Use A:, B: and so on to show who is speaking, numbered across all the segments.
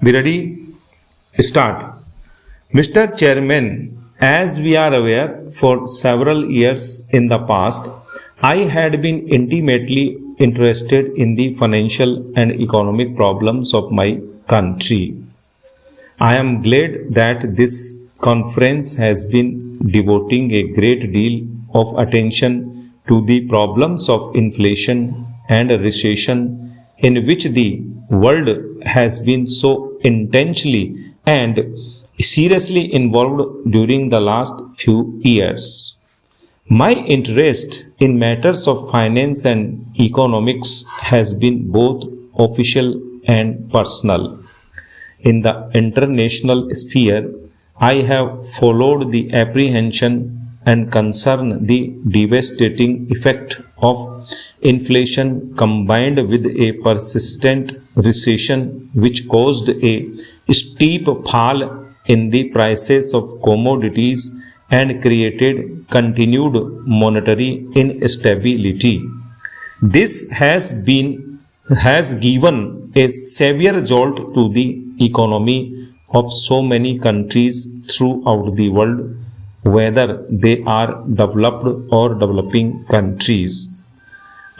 A: Be ready? Start. Mr. Chairman, as we are aware, for several years in the past, I had been intimately interested in the financial and economic problems of my country. I am glad that this conference has been devoting a great deal of attention to the problems of inflation and recession in which the world has been so intensely and seriously involved during the last few years. My interest in matters of finance and economics has been both official and personal. In the international sphere, I have followed the apprehension and concern the devastating effect of inflation combined with a persistent recession which caused a steep fall in the prices of commodities and created continued monetary instability. This has given a severe jolt to the economy of so many countries throughout the world, whether they are developed or developing countries.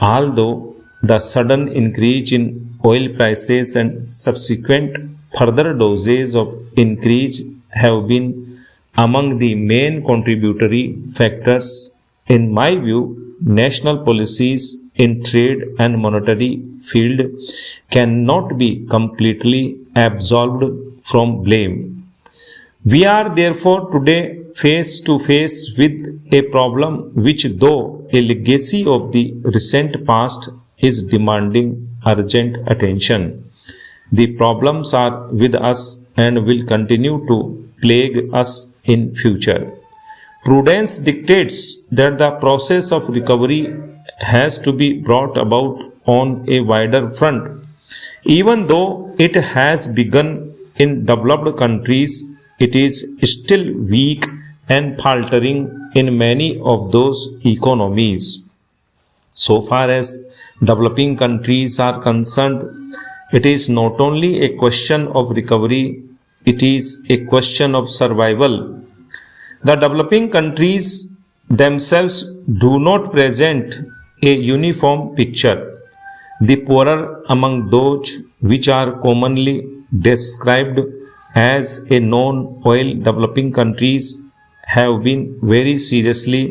A: Although the sudden increase in oil prices and subsequent further doses of increase have been among the main contributory factors, in my view, national policies in trade and monetary field cannot be completely absolved from blame. We are therefore today face to face with a problem which, though a legacy of the recent past, is demanding urgent attention. The problems are with us and will continue to plague us in future. Prudence dictates that the process of recovery has to be brought about on a wider front. Even though it has begun in developed countries, it is still weak and faltering in many of those economies. So far as developing countries are concerned, it is not only a question of recovery, it is a question of survival. The developing countries themselves do not present a uniform picture. The poorer among those which are commonly described as a non-oil developing countries have been very seriously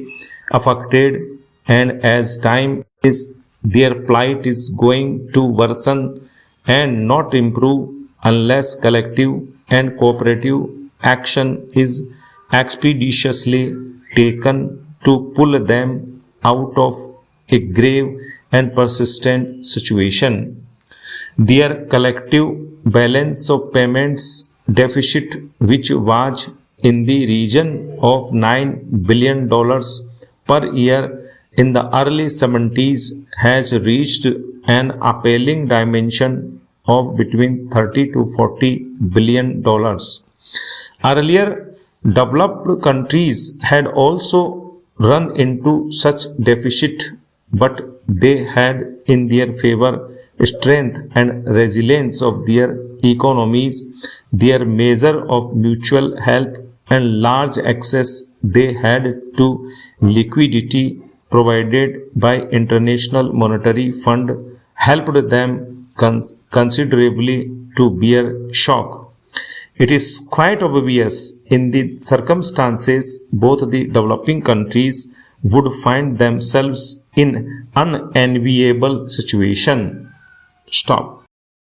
A: affected, and as time is, their plight is going to worsen and not improve unless collective and cooperative action is expeditiously taken to pull them out of a grave and persistent situation. Their collective balance of payments deficit, which was in the region of $9 billion per year in the early 70s, has reached an appalling dimension of between $30 to $40 billion. Earlier, developed countries had also run into such deficit, but they had in their favor strength and resilience of their economies, their measure of mutual help, and large access they had to liquidity provided by International Monetary Fund helped them considerably to bear shock. It is quite obvious in the circumstances both the developing countries would find themselves in unenviable situation. Stop.